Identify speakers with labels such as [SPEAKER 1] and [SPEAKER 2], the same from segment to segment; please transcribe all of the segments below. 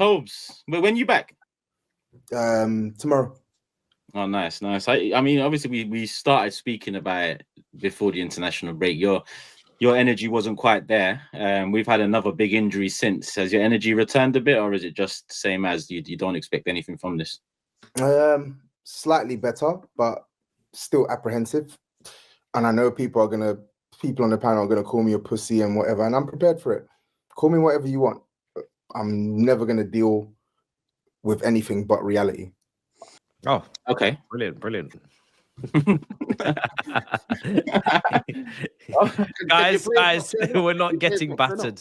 [SPEAKER 1] Tobs, when you back?
[SPEAKER 2] Tomorrow.
[SPEAKER 1] Oh, nice. I mean, obviously, we started speaking about it before the international break. Your energy wasn't quite there. We've had another big injury since. Has your energy returned a bit, or is it just the same as you don't expect anything from this?
[SPEAKER 2] Slightly better, but still apprehensive. And I know people on the panel are gonna call me a pussy and whatever, and I'm prepared for it. Call me whatever you want. I'm never gonna deal with anything but reality.
[SPEAKER 3] Oh,
[SPEAKER 1] okay.
[SPEAKER 3] Brilliant. guys, we're not getting battered.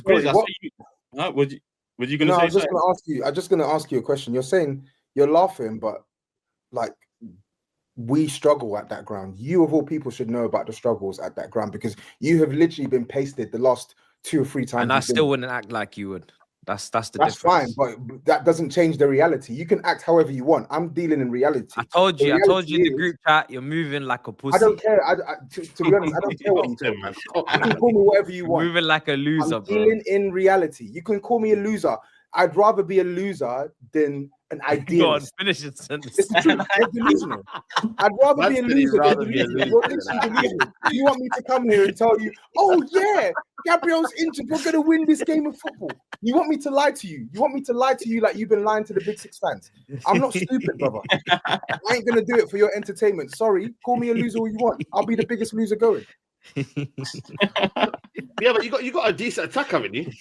[SPEAKER 1] Chris, would you gonna say?
[SPEAKER 2] I was just gonna ask you. I'm just gonna ask you a question. You're saying you're laughing, but like we struggle at that ground. You of all people should know about the struggles at that ground because you have literally been pasted the last 2 or 3 times.
[SPEAKER 3] And I still wouldn't act like you would. That's the difference.
[SPEAKER 2] Fine, but that doesn't change the reality. You can act however you want. I'm dealing in reality.
[SPEAKER 3] I told you in the group chat, you're moving like a pussy.
[SPEAKER 2] I don't care. To be honest, I don't care what you say, man. You can call me whatever you want.
[SPEAKER 3] Moving like a loser,
[SPEAKER 2] I'm dealing in reality. You can call me a loser. I'd rather be a loser than an idealist.
[SPEAKER 3] Go on, finish it sentence.
[SPEAKER 2] It's the truth. You're delusional. I'd rather be a loser than delusional. You're literally delusional. You want me to come here and tell you, oh yeah, Gabriel's injured. We're gonna win this game of football. You want me to lie to you? You want me to lie to you like you've been lying to the Big Six fans? I'm not stupid, brother. I ain't gonna do it for your entertainment. Sorry, call me a loser all you want. I'll be the biggest loser going.
[SPEAKER 4] Yeah, but you got a decent attack, haven't you?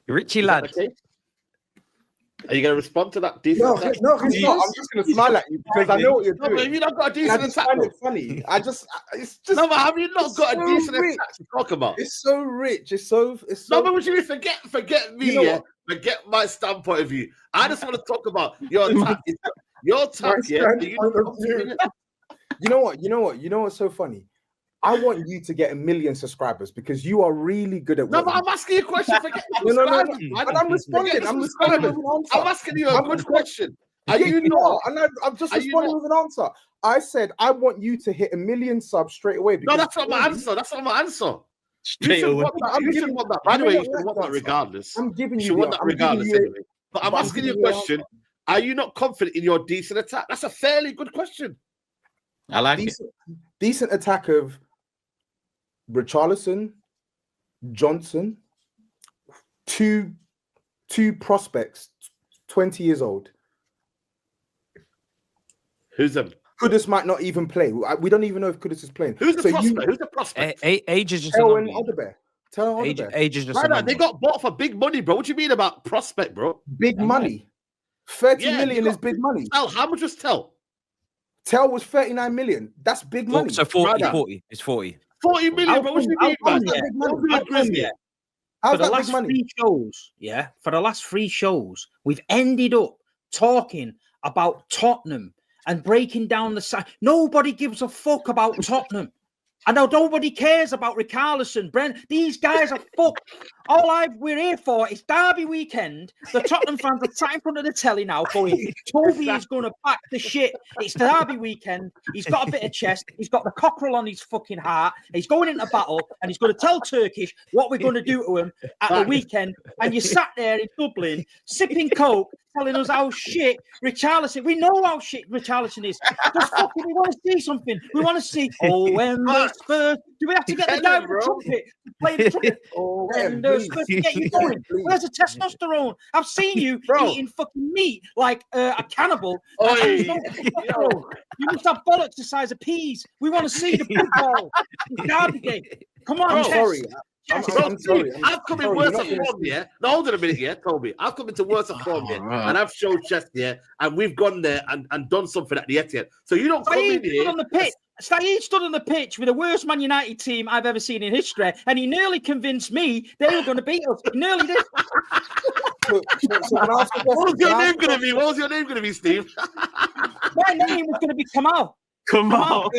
[SPEAKER 3] Richie lad.
[SPEAKER 4] Okay? Are you going to respond to that decent attack?
[SPEAKER 2] No, I'm just going to smile at you because I know what you're doing.
[SPEAKER 4] But have you not got a decent attack?
[SPEAKER 2] I find it funny. It's just.
[SPEAKER 4] No, but have you not got a decent attack to talk about?
[SPEAKER 2] It's so rich. It's so.
[SPEAKER 4] No, but would you forget me? You know forget my standpoint of view. I just want to talk about your attack. Your attack, yeah. You know what's so funny? I want you to get 1 million subscribers because you are really good at. No, but I'm asking you a question.
[SPEAKER 2] No. And I'm responding. I'm
[SPEAKER 4] asking you a good question.
[SPEAKER 2] Are you not? And I'm just responding with an answer. I said I want you to hit 1 million subs straight away.
[SPEAKER 4] No, that's not my answer. That's not my answer.
[SPEAKER 1] Straight away.
[SPEAKER 4] You should want that. By the way, you should want that regardless.
[SPEAKER 2] I'm giving you.
[SPEAKER 4] You want that regardless anyway. But I'm asking you a question. Are you not confident in your decent attack? That's a fairly good question.
[SPEAKER 1] I like it.
[SPEAKER 2] Decent attack of Richarlison, Johnson, two prospects, 20 years old.
[SPEAKER 4] Who's them?
[SPEAKER 2] Kudus might not even play. We don't even know if Kudus is playing.
[SPEAKER 4] Who's the prospect? Who's the prospect?
[SPEAKER 3] Age is just
[SPEAKER 2] Tell
[SPEAKER 3] age is just
[SPEAKER 4] they got bought for big money, bro. What do you mean about prospect, bro?
[SPEAKER 2] Big money. 30 million is big money.
[SPEAKER 4] How much was Tell?
[SPEAKER 2] Tell was 39 million. That's big money.
[SPEAKER 3] So 40. It's 40.
[SPEAKER 4] 40 million, bro. What do you mean, man?
[SPEAKER 5] For the last 3 shows, for the last 3 shows, we've ended up talking about Tottenham and breaking down the side. Nobody gives a fuck about Tottenham. I know nobody cares about Richarlison, Brent. These guys are fucked. We're here for is Derby weekend. The Tottenham fans are sat in front of the telly now going, Toby is going to back the shit. It's Derby weekend. He's got a bit of chest. He's got the cockerel on his fucking heart. He's going into battle and he's going to tell Turkish what we're going to do to him at the weekend. And you sat there in Dublin sipping Coke, telling us how shit Richarlison. We know how shit Richarlison is. Just fucking, we want to see something. We want to see. Oh, when the Spurs. Do we have to get the guy with the trumpet to play the trumpet? Oh, when the Spurs to get you going. Where's the testosterone? I've seen you eating fucking meat like a cannibal. You must have bollocks the size of peas. We want to see the football. Derby game. Come on,
[SPEAKER 2] sorry.
[SPEAKER 4] I'm sorry. I've come in worse of form, yeah. No, hold on a minute, Toby. I've come into worse of form, and I've showed chest, and we've gone there and done something at the Etihad. So you don't come in here.
[SPEAKER 5] He stood on the pitch with the worst Man United team I've ever seen in history, and he nearly convinced me they were going to beat us. He nearly did.
[SPEAKER 4] What was your name going to be? What was your name going to be, Steve?
[SPEAKER 5] My name was going to be Kamal.
[SPEAKER 1] Come on.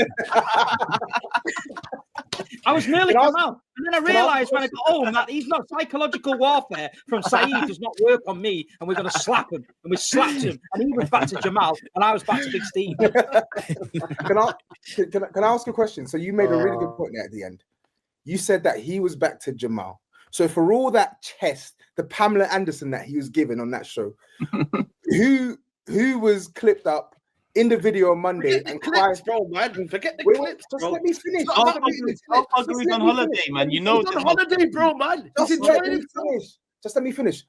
[SPEAKER 5] I was nearly Kamal, and then I I realised when I got home that he's not psychological warfare from Saeed does not work on me, and we're going to slap him. And we slapped him, and he was back to Jamal, and I was back to Big Steve.
[SPEAKER 2] Can I ask a question? So you made a really good point there at the end. You said that he was back to Jamal. So for all that chest, the Pamela Anderson that he was given on that show, who was clipped up in the video on Monday and
[SPEAKER 4] clips, bro, man. Forget the clips.
[SPEAKER 2] Just let me finish.
[SPEAKER 1] He's on holiday, man. You know,
[SPEAKER 4] he's on holiday, bro, man.
[SPEAKER 2] Just let me finish.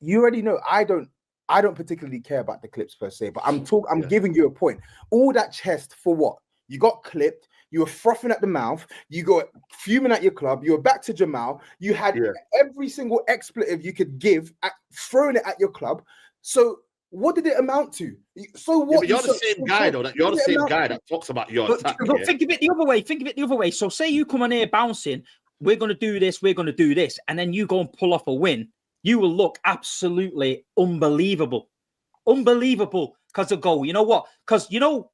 [SPEAKER 2] You already know I don't particularly care about the clips per se, but I'm giving you a point. All that chest for what? You got clipped. You were frothing at the mouth. You got fuming at your club. You were back to Jamal. You had every single expletive you could give, throwing it at your club. So what did it amount to? So what?
[SPEAKER 4] But you're the same guy, though. You're the same guy that talks about your attack.
[SPEAKER 5] But think of it the other way. So say you come on here bouncing, we're going to do this, and then you go and pull off a win. You will look absolutely unbelievable. Unbelievable because of goal. You know what? Because,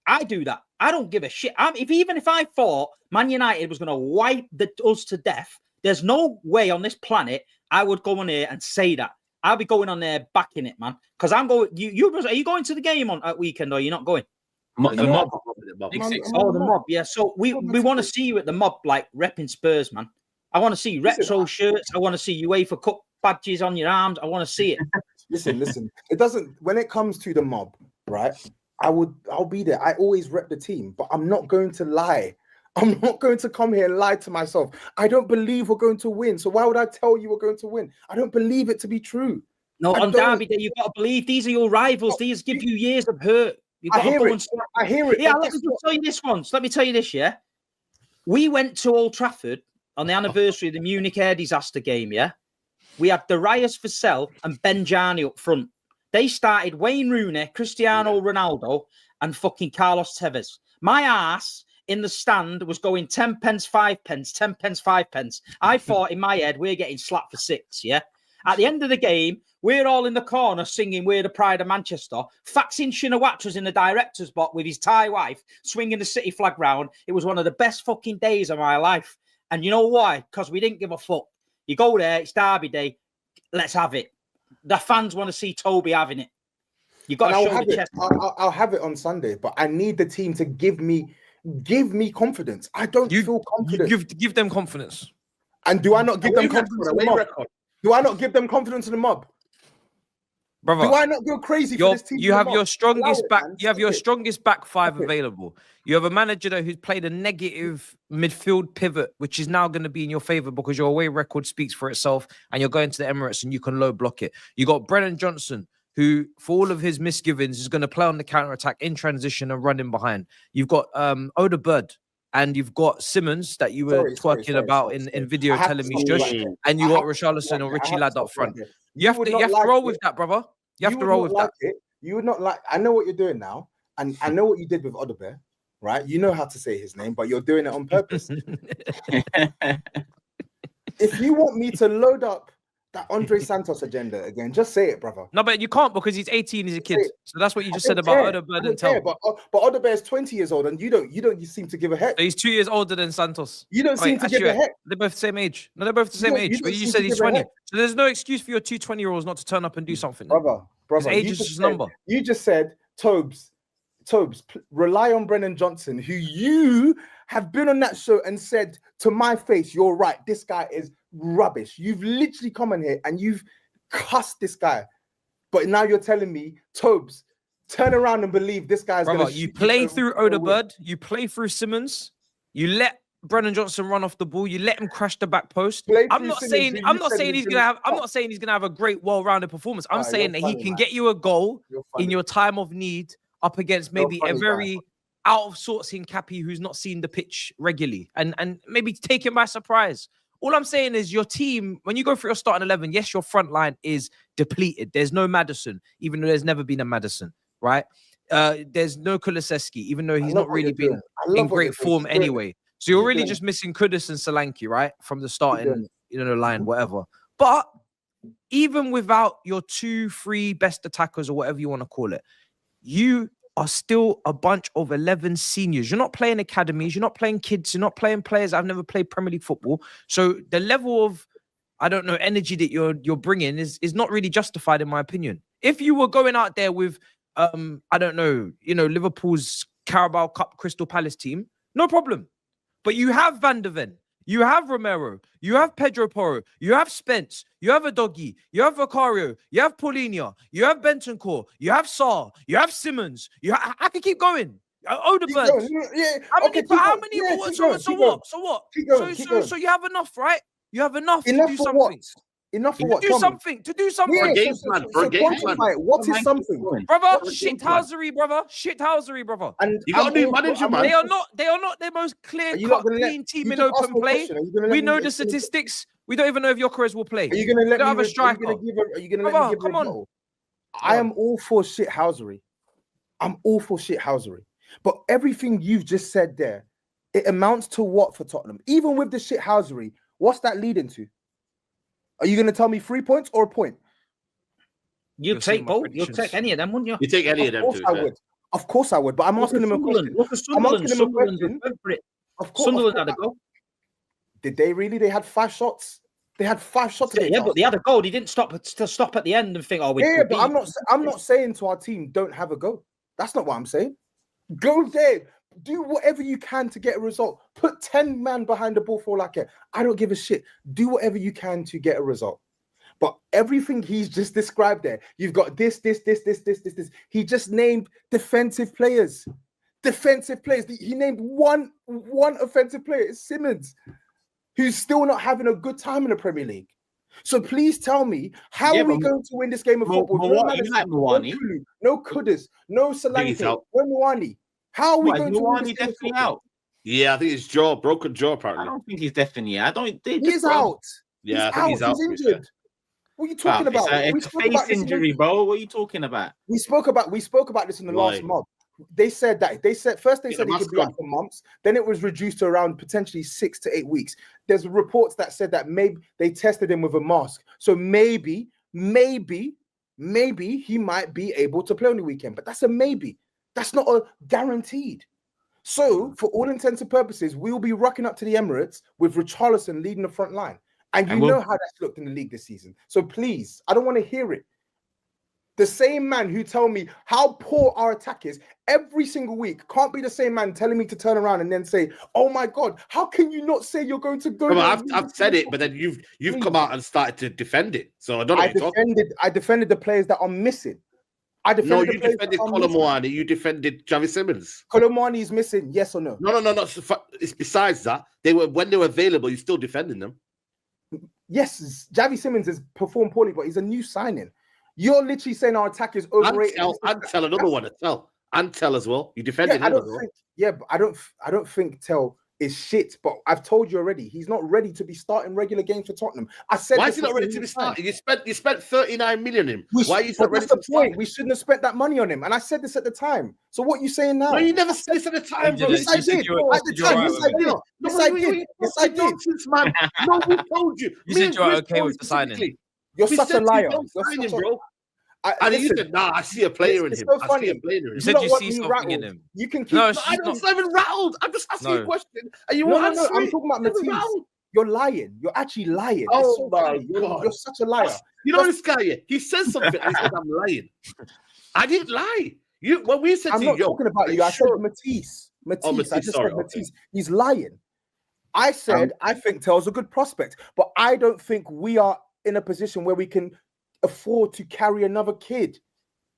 [SPEAKER 5] I do that. I don't give a shit. Even if I thought Man United was going to wipe us to death, there's no way on this planet I would go on here and say that. I'll be going on there backing it, man. Because I'm going. Are you going to the game on at weekend, or are you not going?
[SPEAKER 1] The mob.
[SPEAKER 5] Oh, the mob. Yeah. So we want to see you at the mob, like repping Spurs, man. I want to see retro shirts. I want to see UEFA Cup badges on your arms. I want to see it.
[SPEAKER 2] Listen. It doesn't. When it comes to the mob, right? I'll be there. I always rep the team, but I'm not going to lie. I'm not going to come here and lie to myself. I don't believe we're going to win. So why would I tell you we're going to win? I don't believe it to be true.
[SPEAKER 5] No, on Derby Day, you've got to believe these are your rivals. These give you years of hurt.
[SPEAKER 2] I hear it.
[SPEAKER 5] Yeah, let me tell you this once. Let me tell you this, yeah? We went to Old Trafford on the anniversary of the Munich air disaster game, yeah? We had Darius Vassell and Benjani up front. They started Wayne Rooney, Cristiano Ronaldo, and fucking Carlos Tevez. My ass in the stand was going 10 pence, 5 pence, 10 pence, 5 pence. I thought in my head, we're getting slapped for 6, yeah? At the end of the game, we're all in the corner singing We're the Pride of Manchester. Faxin Shinawatra was in the director's box with his Thai wife, swinging the city flag round. It was one of the best fucking days of my life. And you know why? Because we didn't give a fuck. You go there, it's Derby Day, let's have it. The fans want to see Toby having it. You got to show the chest.
[SPEAKER 2] I'll have it on Sunday, but I need the team to give me confidence. I don't feel confident.
[SPEAKER 3] Give them confidence.
[SPEAKER 2] And do I not give them confidence in the mob? Do I not give them confidence in the mob?
[SPEAKER 3] Brother,
[SPEAKER 2] do I not go crazy for this team?
[SPEAKER 3] You have your strongest back. You have your strongest back five available. You have a manager though who's played a negative midfield pivot, which is now going to be in your favor because your away record speaks for itself, and you're going to the Emirates and you can low block it. You got Brennan Johnson, who, for all of his misgivings, is going to play on the counter attack in transition and run in behind. You've got Oda Bird. And you've got Simmons that you were twerking about in video telling me, Josh, and you got Richarlison or Richie Ladd up front. You have to roll with that, brother. You have to roll with that.
[SPEAKER 2] You would not like. I know what you're doing now, and I know what you did with Odebear, right? You know how to say his name, but you're doing it on purpose. If you want me to load up that Andre Santos agenda again, just say it, brother.
[SPEAKER 3] No, but you can't because he's 18, he's a kid. So that's what you just said about Odebear and Tel.
[SPEAKER 2] But Odebear is 20 years old, and you don't seem to give a heck.
[SPEAKER 3] So he's 2 years older than Santos.
[SPEAKER 2] You don't seem to give a heck.
[SPEAKER 3] They're both the same age. No, they're both the same age. But you said he's 20. So there's no excuse for your 2 20-year-olds not to turn up and do something.
[SPEAKER 2] Brother.
[SPEAKER 3] His age is just a number.
[SPEAKER 2] You just said, Tobs, rely on Brennan Johnson, who you have been on that show and said to my face, you're right, this guy is rubbish. You've literally come in here and you've cussed this guy. But now you're telling me, Tobs, turn around and believe this guy's going to...
[SPEAKER 3] You play through Odegaard, you play through Simmons, you let Brennan Johnson run off the ball, you let him crash the back post. I'm not saying he's gonna have a great, well-rounded performance. I'm saying that he can get you a goal in your time of need up against maybe a very out of sorts in Cappy who's not seen the pitch regularly and maybe take him by surprise. All I'm saying is your team, when you go through your starting 11, yes, your front line is depleted. There's no Maddison, even though there's never been a Maddison, right? There's no Kulusevski, even though he's not really been in great form anyway. So you're really just missing Kudus and Solanke, right? From the starting, line, whatever. But even without your 2-3 best attackers or whatever you want to call it, you are still a bunch of 11 seniors. You're not playing academies. You're not playing kids. You're not playing players. I've never played Premier League football. So the level of, I don't know, energy that you're bringing is not really justified in my opinion. If you were going out there with, I don't know, Liverpool's Carabao Cup Crystal Palace team, no problem. But you have Van de Ven, you have Romero, you have Pedro Porro, you have Spence, you have Adoghi, you have Vicario, you have Paulinho, you have Bentancur, you have Sarr, you have Simmons. I can keep going. Odegaard.
[SPEAKER 2] Yeah.
[SPEAKER 3] How many? So what? So you have enough, right? You have enough to do something.
[SPEAKER 2] What? Enough for what?
[SPEAKER 3] To do something.
[SPEAKER 4] For a game plan.
[SPEAKER 2] What is something,
[SPEAKER 3] brother? Shithousery, brother.
[SPEAKER 4] And you got a new manager, man.
[SPEAKER 3] They are not the most clear-cut, clean team in open play. We know the statistics. We don't even know if Gyökeres will play.
[SPEAKER 2] Are you going to let me
[SPEAKER 3] have a striker?
[SPEAKER 2] Are you going to let me give
[SPEAKER 3] come on.
[SPEAKER 2] I am all for shithousery. But everything you've just said there, it amounts to what for Tottenham? Even with the shithousery, what's that leading to? Are you going to tell me 3 points or a point?
[SPEAKER 5] You'll take both. You'll take any of them, wouldn't you?
[SPEAKER 4] You take any of them too.
[SPEAKER 2] Of course I would. But I'm asking him a question.
[SPEAKER 5] Look at Sunderland. Of course, Sunderland had a goal.
[SPEAKER 2] Did they really? They had 5 shots. They had 5 shots.
[SPEAKER 5] Yeah, but they had a goal. They didn't stop at the end and think,
[SPEAKER 2] but I'm not saying to our team, don't have a go. That's not what I'm saying. Go there. Do whatever you can to get a result. Put 10 men behind the ball for all I care. I don't give a shit. Do whatever you can to get a result. But everything he's just described there, you've got this. He just named defensive players. He named one offensive player. It's Simmons, who's still not having a good time in the Premier League. So please tell me, how are we going to win this game of football? No Kudus, no Solanke, no Mwani. How are we going to win this game
[SPEAKER 1] definitely out?
[SPEAKER 4] Yeah, I think it's broken jaw apparently.
[SPEAKER 1] I don't think he's definitely out.
[SPEAKER 2] He's out.
[SPEAKER 4] Yeah, I think he's out.
[SPEAKER 2] He's injured. What are you talking about?
[SPEAKER 1] It's a face injury, bro. What are you talking about?
[SPEAKER 2] We spoke about this in the last month. They said first he could be out for months, then it was reduced to around potentially 6 to 8 weeks. There's reports that said that maybe they tested him with a mask. So maybe he might be able to play on the weekend, but that's a maybe. That's not a guaranteed. So for all intents and purposes, we will be rocking up to the Emirates with Richarlison leading the front line. And you know how that's looked in the league this season. So please, I don't want to hear it. The same man who tell me how poor our attack is every single week can't be the same man telling me to turn around and then say, "Oh my God, how can you not say you're going to go?"
[SPEAKER 4] I've said it, but then you've come out and started to defend it. So I don't know.
[SPEAKER 2] I defended the players that are missing. You
[SPEAKER 4] defended Colomwani. You defended Javi Simmons.
[SPEAKER 2] Colomwani is missing, yes or no?
[SPEAKER 4] No. It's besides that, when they were available, you're still defending them.
[SPEAKER 2] Yes, Javi Simmons has performed poorly, but he's a new signing. You're literally saying our attack is overrated.
[SPEAKER 4] And tell another one to tell. And tell as well. You defended him as well.
[SPEAKER 2] But I don't think Tell is shit. But I've told you already, he's not ready to be starting regular games for Tottenham. I said,
[SPEAKER 4] why is he not ready to be starting? You spent 39 million on him. Why are you not ready to
[SPEAKER 2] start? We shouldn't have spent that money on him. And I said this at the time. So what are you saying now?
[SPEAKER 4] No, you never said this at the time, bro.
[SPEAKER 2] Yes, I did. At the time, yes, I did.
[SPEAKER 4] Nonsense, man. No, we told you.
[SPEAKER 3] You said you were okay with the signing.
[SPEAKER 2] You're such a liar.
[SPEAKER 4] Bro. And you said, I see a player in him.
[SPEAKER 2] So funny.
[SPEAKER 3] You said you see something in him.
[SPEAKER 2] You can keep.
[SPEAKER 4] No, I'm not even rattled. I'm just asking you a question. And you want to answer
[SPEAKER 2] I'm talking about Matisse. You're lying. You're actually lying. Oh my God. You're such a liar.
[SPEAKER 4] You know this guy here? He says something and he says, I'm lying. I didn't lie. When we said
[SPEAKER 2] I'm not talking about you. I said Matisse. Matisse. I just said Matisse. He's lying. I said, I think Tell's a good prospect, but I don't think we are in a position where we can afford to carry another kid.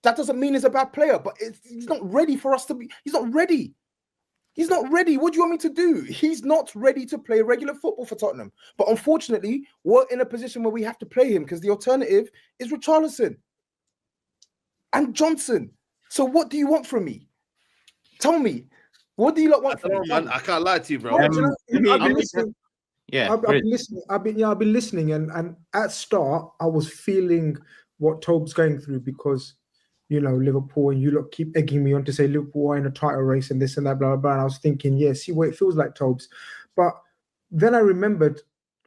[SPEAKER 2] That doesn't mean he's a bad player, but he's not ready for us to be. He's not ready. He's not ready. What do you want me to do? He's not ready to play regular football for Tottenham. But unfortunately, we're in a position where we have to play him because the alternative is Richarlison and Johnson. So what do you want from me? Tell me. What do you want from me?
[SPEAKER 4] Man, I can't lie to you, bro.
[SPEAKER 6] I've been listening. I've been listening, and at start I was feeling what Tob's going through because Liverpool, and you lot keep egging me on to say Liverpool are in a title race and this and that, blah blah blah. And I was thinking, see what it feels like, Tobs. But then I remembered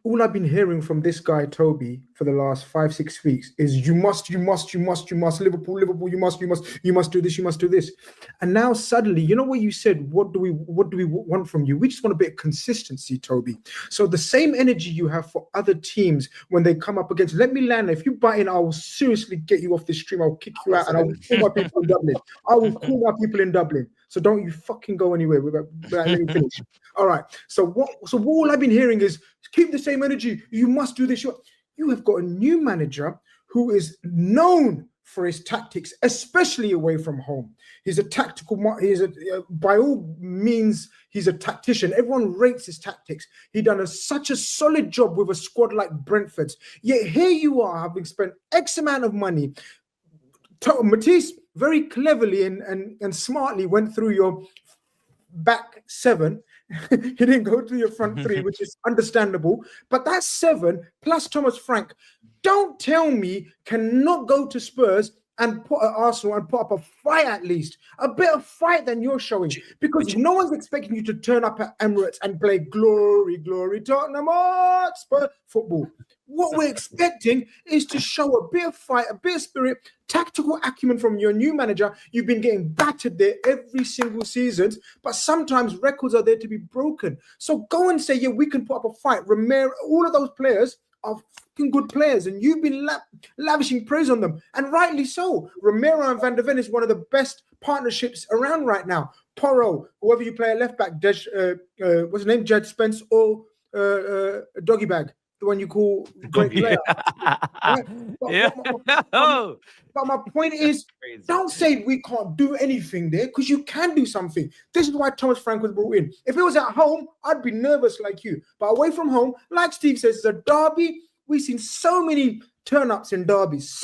[SPEAKER 6] all I've been hearing from this guy Toby for the last 5-6 weeks is you must, Liverpool, you must do this, you must do this. And now suddenly, you know what you said, what do we want from you? We just want a bit of consistency, Toby. So the same energy you have for other teams when they come up against, let me land, if you butt in, I will seriously get you off this stream, I'll kick you out, and I will call my people in Dublin. I will call my people in Dublin. So don't you fucking go anywhere without let me finish. All right. So all I've been hearing is keep the same energy. You must do this. You have got a new manager who is known for his tactics, especially away from home. He's a tactical. By all means, he's a tactician. Everyone rates his tactics. He done such a solid job with a squad like Brentford's. Yet here you are, having spent X amount of money. Matisse very cleverly and smartly went through your back seven. He didn't go to your front three, which is understandable. But that 7 plus Thomas Frank, don't tell me cannot go to Spurs and put at Arsenal and put up a fight, at least a bit of fight than you're showing, because no one's expecting you to turn up at Emirates and play glory Tottenham Hotspur football. What we're expecting is to show a bit of fight, a bit of spirit, tactical acumen from your new manager. You've been getting battered there every single season, but sometimes records are there to be broken. So go and say, yeah, we can put up a fight. Romero, all of those players are fucking good players, and you've been lavishing praise on them, and rightly so. Romero and Van der Ven is one of the best partnerships around right now. Porro, whoever you play at left back, what's his name, Jed Spence, or Doggy Bag, the one you call great player. Right? But my point is, don't say we can't do anything there, because you can do something. This is why Thomas Frank was brought in. If it was at home, I'd be nervous like you. But away from home, like Steve says, it's a derby. We've seen so many turn-ups in derbies.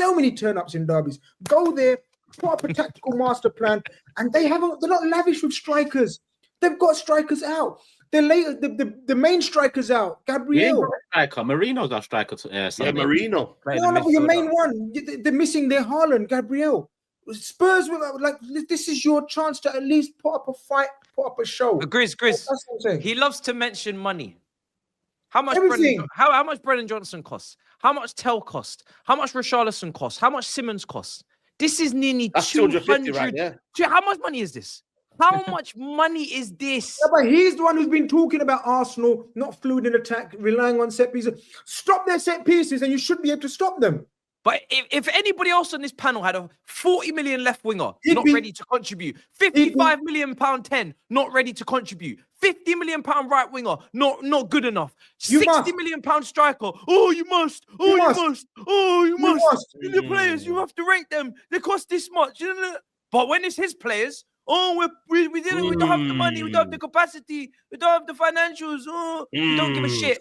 [SPEAKER 6] Go there, put up a tactical master plan, and they're not lavish with strikers. They've got strikers out. The main strikers out. Gabriel.
[SPEAKER 1] Marino's our striker.
[SPEAKER 4] Marino.
[SPEAKER 6] No, but your main one. They're missing their Haaland, Gabriel. Spurs, this is your chance to at least put up a fight, put up a show.
[SPEAKER 3] Grizz. He loves to mention money. How much Brennan Johnson costs? How much Tell cost? How much Richarlison costs? How much Simmons costs? This is nearly 200. Right, yeah. How much money is this? How much money is this?
[SPEAKER 6] Yeah, but he's the one who's been talking about Arsenal not fluid in attack, relying on set pieces. Stop their set pieces, and you should be able to stop them.
[SPEAKER 3] But if anybody else on this panel had a 40 million left winger ready to contribute, 55 million pound 10 not ready to contribute, 50 million pound right winger not good enough, 60 million pound striker, you must. The players, you have to rate them. They cost this much. But when it's his players, we don't have the money, we don't have the capacity, we don't have the financials. We don't give a shit.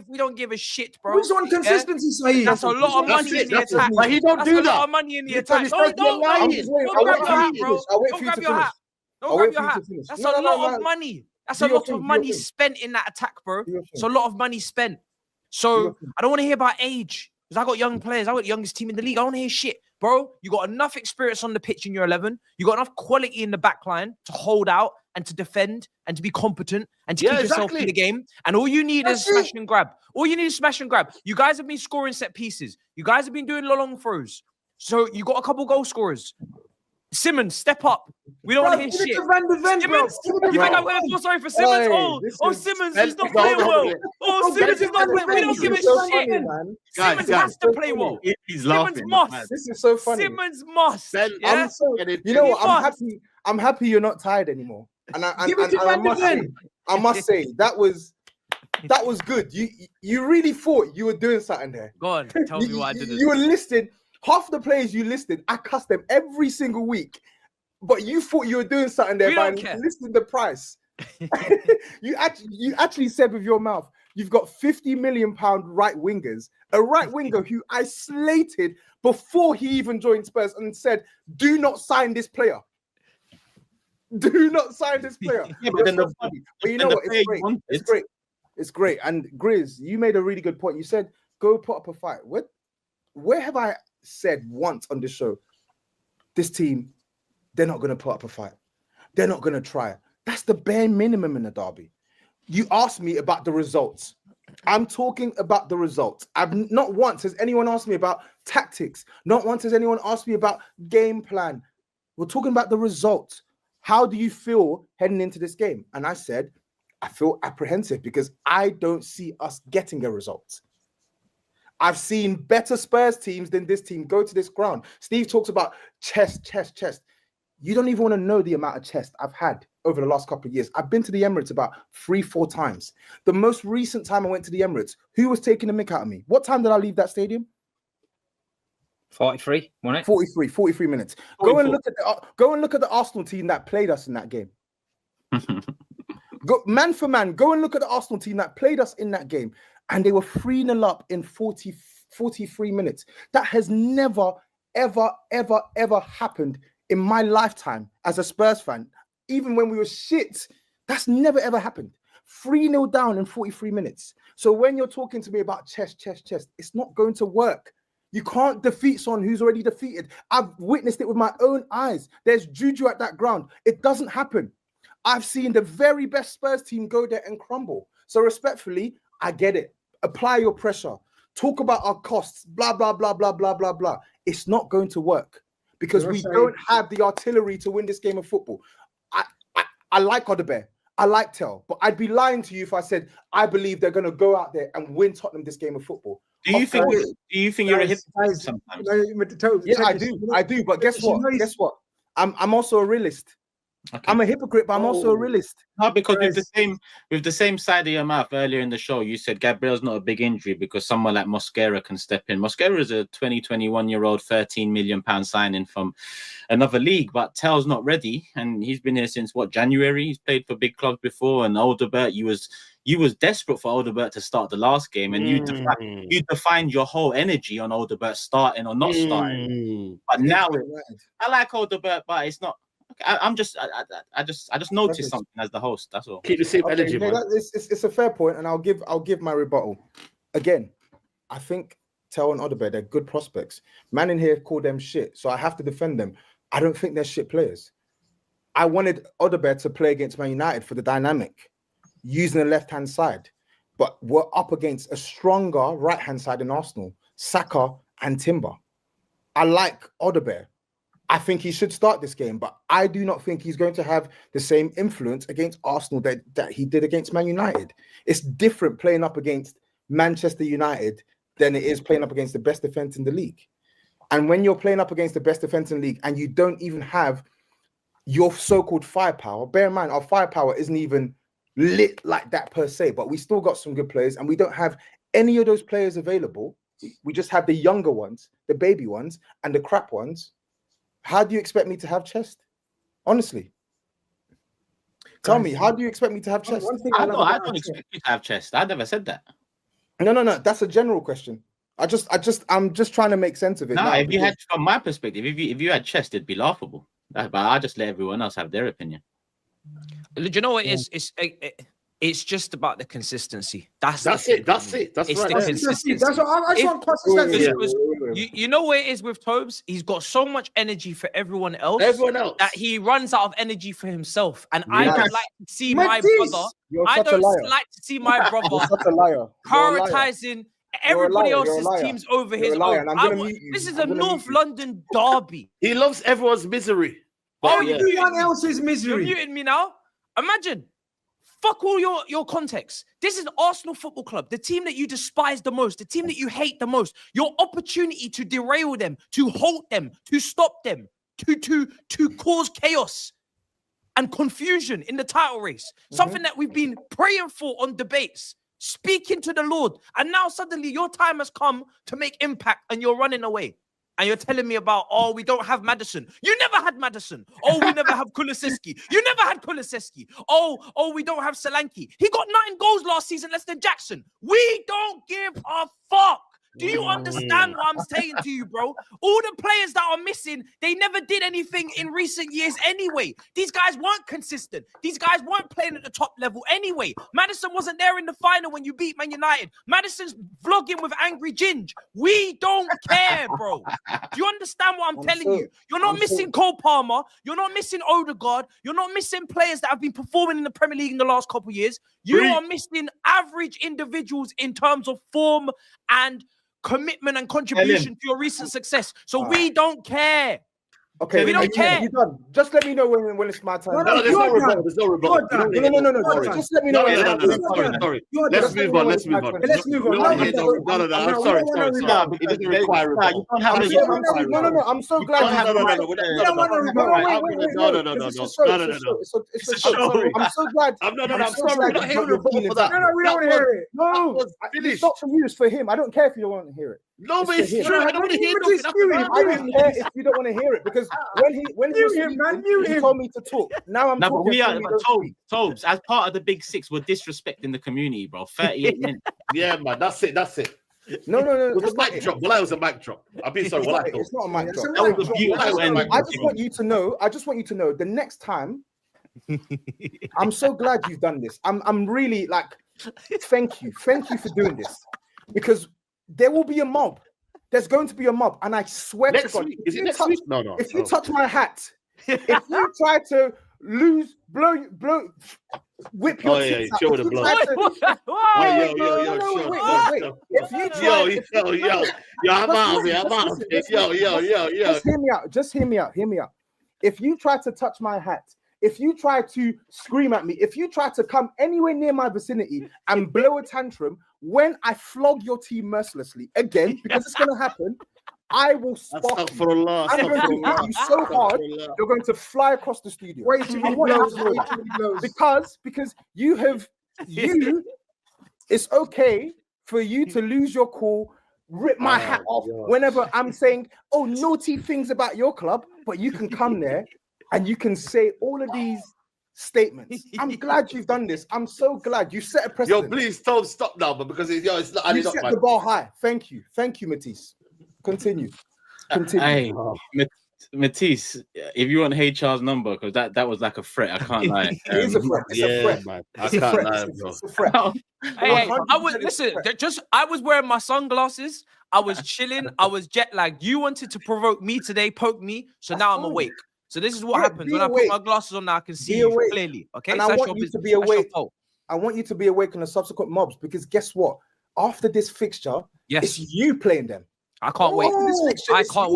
[SPEAKER 3] We don't give a shit, bro.
[SPEAKER 6] Who's on consistency, Saeed?
[SPEAKER 3] That's a lot of money in the attack.
[SPEAKER 4] But he don't do that.
[SPEAKER 3] That's a lot of money in the attack. Don't grab your hat, bro. Don't grab your hat. Don't grab your hat. That's a lot of money. That's a lot of money spent in that attack, bro. It's a lot of money spent. So I don't want to hear about age, because I got young players. I got the youngest team in the league. I don't want to hear shit. Bro, you got enough experience on the pitch in your 11. You got enough quality in the back line to hold out and to defend and to be competent and to keep yourself in the game. And all you need is smash and grab. You guys have been scoring set pieces. You guys have been doing long throws. So you got a couple goal scorers. Simmons, step up. We don't want to hear shit. Simmons, you think I'm going to feel sorry for Simmons? Simmons, he's not playing well. Simmons is not playing well. We don't give a shit. Simmons has to play well.
[SPEAKER 1] He's laughing.
[SPEAKER 3] Simmons must.
[SPEAKER 2] This is so funny.
[SPEAKER 3] Simmons must.
[SPEAKER 2] You know what? I'm happy you're not tired anymore. And I must say that was good. You really thought you were doing something there.
[SPEAKER 3] Go on, tell me what I did.
[SPEAKER 2] You were listed. Half the players you listed, I cuss them every single week. But you thought you were doing something there by listing the price. You actually said with your mouth, you've got 50 million pound right wingers, a right winger who I slated before he even joined Spurs and said, do not sign this player. Do not sign this player. But you know what? It's great. It's great. It's great. And Grizz, you made a really good point. You said, go put up a fight. Where have I said once on this show, this team, they're not going to put up a fight. They're not going to try. That's the bare minimum in a derby. You asked me about the results. I'm talking about the results. Not once has anyone asked me about tactics. Not once has anyone asked me about game plan. We're talking about the results. How do you feel heading into this game? And I said, I feel apprehensive because I don't see us getting a result. I've seen better Spurs teams than this team go to this ground. Steve talks about chest. You don't even want to know the amount of chest I've had over the last couple of years. I've been to the Emirates about 3-4 times. The most recent time I went to the Emirates, who was taking the mick out of me? What time did I leave that stadium?
[SPEAKER 5] 43, wasn't
[SPEAKER 2] it? 43 minutes. 44. Go and look at the Arsenal team that played us in that game. Go man for man. Go and look at the Arsenal team that played us in that game, and they were 3-0 up in 43 minutes. That has never, ever happened in my lifetime as a Spurs fan. Even when we were shit, that's never ever happened. 3-0 down in 43 minutes. So when you're talking to me about chest, it's not going to work. You can't defeat someone who's already defeated. I've witnessed it with my own eyes. There's juju at that ground. It doesn't happen. I've seen the very best Spurs team go there and crumble. So respectfully, I get it. Apply your pressure. Talk about our costs, blah, blah, blah, blah, blah, blah, blah. It's not going to work because we don't have the artillery to win this game of football. I like Odebear. I like Tel, but I'd be lying to you if I said I believe they're going to go out there and win Tottenham this game of football.
[SPEAKER 1] Do you think you're a hypocrite sometimes?
[SPEAKER 2] Yeah, I do. But guess what? I'm also a realist. Okay. I'm a hypocrite, but I'm also a realist.
[SPEAKER 1] No, because with the same side of your mouth earlier in the show, you said Gabriel's not a big injury because someone like Mosquera can step in. Mosquera is a 21-year-old, £13 million signing from another league, but Tel's not ready, and he's been here since January. He's played for big clubs before, and Odegaard, you was desperate for Odegaard to start the last game, and you defined your whole energy on Odegaard starting or not starting. But now I like Odegaard, but it's not. I just noticed something as the host. That's all.
[SPEAKER 4] Keep the same energy, man.
[SPEAKER 2] It's a fair point, and I'll give my rebuttal. Again, I think Tel and Odegaard, they're good prospects. Man in here called them shit, so I have to defend them. I don't think they're shit players. I wanted Odegaard to play against Man United for the dynamic, using the left-hand side, but we're up against a stronger right-hand side in Arsenal, Saka and Timber. I like Odegaard. I think he should start this game, but I do not think he's going to have the same influence against Arsenal that he did against Man United. It's different playing up against Manchester United than it is playing up against the best defense in the league. And when you're playing up against the best defense in the league and you don't even have your so-called firepower, bear in mind, our firepower isn't even lit like that per se, but we still got some good players and we don't have any of those players available. We just have the younger ones, the baby ones, and the crap ones. How do you expect me to have chest? Honestly. Tell me, how do you expect me to have chest?
[SPEAKER 1] I don't expect you to have chest. I never said that.
[SPEAKER 2] No. That's a general question. I'm just trying to make sense of it.
[SPEAKER 1] No, if you had, from my perspective, if you had chest, it'd be laughable. But I just let everyone else have their opinion.
[SPEAKER 3] Do you know what it is? It's just about the consistency. That's
[SPEAKER 4] it. That's
[SPEAKER 3] right.
[SPEAKER 4] The
[SPEAKER 3] consistency.
[SPEAKER 6] That's what I just want consistency.
[SPEAKER 3] You know what it is with Tobs? He's got so much energy for everyone else. That he runs out of energy for himself. And I don't like to see my brother. I don't like to see my brother prioritizing everybody else's teams over his own. This is a North London derby.
[SPEAKER 4] He loves everyone's misery.
[SPEAKER 6] Everyone else's misery.
[SPEAKER 3] You're muting me now. Imagine. Fuck all your context. This is Arsenal Football Club, the team that you despise the most, the team that you hate the most. Your opportunity to derail them, to halt them, to stop them, to cause chaos and confusion in the title race. Something that we've been praying for on debates, speaking to the Lord. And now suddenly your time has come to make impact and you're running away. And you're telling me about, we don't have Maddison. You never had Maddison. We never have Kulusevski. You never had Kulusevski. We don't have Solanke. He got 9 goals last season, less than Jackson. We don't give a fuck. Do you understand what I'm saying to you, bro? All the players that are missing, they never did anything in recent years anyway. These guys weren't consistent. These guys weren't playing at the top level anyway. Maddison wasn't there in the final when you beat Man United. Maddison's vlogging with Angry Ginge. We don't care, bro. Do you understand what I'm telling you? You're not missing Cole Palmer. You're not missing Odegaard. You're not missing players that have been performing in the Premier League in the last couple of years. You are missing average average individuals in terms of form and commitment and contribution to your recent success. So we don't care.
[SPEAKER 2] Okay,
[SPEAKER 3] we don't care.
[SPEAKER 2] You done. Just let me know when it's my time.
[SPEAKER 4] No, there's no rebuttal. There's no rebuttal.
[SPEAKER 2] No. Just let me know.
[SPEAKER 4] Sorry. Let's move on. Let's move on. No. I'm sorry. It doesn't require rebuttal.
[SPEAKER 2] No. I'm so glad.
[SPEAKER 4] No.
[SPEAKER 2] It's a show. I'm so glad.
[SPEAKER 4] I'm sorry. We're not hearing a rebuttal for that.
[SPEAKER 6] No, we don't want to hear it.
[SPEAKER 2] No, it's not for you. It's for him. I don't care if you don't want to hear it.
[SPEAKER 4] No, but it's true. I don't want to hear
[SPEAKER 2] nothing. I don't care if you don't want to hear it because when he told me to talk. Now I'm
[SPEAKER 1] no,
[SPEAKER 2] talking.
[SPEAKER 1] but we are Tobs, as part of the Big Six, we're disrespecting the community, bro. 38 minutes.
[SPEAKER 4] Yeah, man. That's it.
[SPEAKER 2] No.
[SPEAKER 4] It was a mic drop. Well, it was a mic drop. I've been sorry.
[SPEAKER 2] It's not a mic drop.
[SPEAKER 1] That was a beautiful ending.
[SPEAKER 2] I just want you to know. The next time, I'm so glad you've done this. I'm really like, thank you for doing this because there will be a mob. There's going to be a mob, and I swear to God,
[SPEAKER 4] is it next week? No.
[SPEAKER 2] If you touch my hat, if you try to whip your tits out,
[SPEAKER 4] show the blood.
[SPEAKER 2] If you try,
[SPEAKER 4] I'm out.
[SPEAKER 2] Just hear me out. If you try to touch my hat, if you try to scream at me, if you try to come anywhere near my vicinity and blow a tantrum when I flog your team mercilessly again, because it's going to happen, I will spark you. I'm going to hit you so hard, you're going to fly across the studio.
[SPEAKER 6] Wait till he blows.
[SPEAKER 2] Because it's okay for you to lose your cool, rip my hat off whenever I'm saying, naughty things about your club, but you can come there and you can say all of these statements. I'm glad you've done this. I'm so glad you set a precedent.
[SPEAKER 4] Yo, please don't stop now, but because it's not.
[SPEAKER 2] You set the bar high. Thank you, Matisse. Continue.
[SPEAKER 1] Hey, Matisse, if you want HR's number, because that was like a threat. I can't lie.
[SPEAKER 2] It is a threat. It's a threat,
[SPEAKER 4] man. I can't lie, bro.
[SPEAKER 2] It's a threat.
[SPEAKER 3] Hey, I was wearing my sunglasses. I was chilling. I was jet lagged. You wanted to provoke me today, poke me. So now I'm awake. So this is what happens when I put my glasses on. Now I can see you clearly. Okay,
[SPEAKER 2] and I want you to be awake. I want you to be awake in the subsequent mobs because guess what? After this fixture, it's you playing them.
[SPEAKER 3] I can't wait. I can't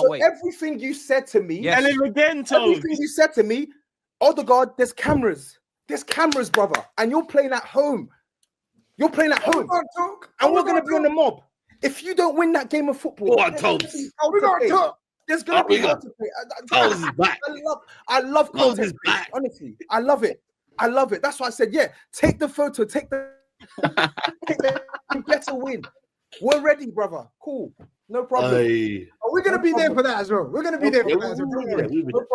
[SPEAKER 3] wait.
[SPEAKER 2] Everything you said to me,
[SPEAKER 1] and then again, Tom.
[SPEAKER 2] Everything you said to me, God, there's cameras. There's cameras, brother, and you're playing at home. And we're gonna be on the mob. If you don't win that game of football, there's gonna be hell to pay.
[SPEAKER 4] Tobs is back.
[SPEAKER 2] I love content. Honestly, I love it. That's why I said, take the photo, take the better win. We're ready, brother. Cool. No problem.
[SPEAKER 6] We're gonna be there for that as well. We're gonna be there for that as well.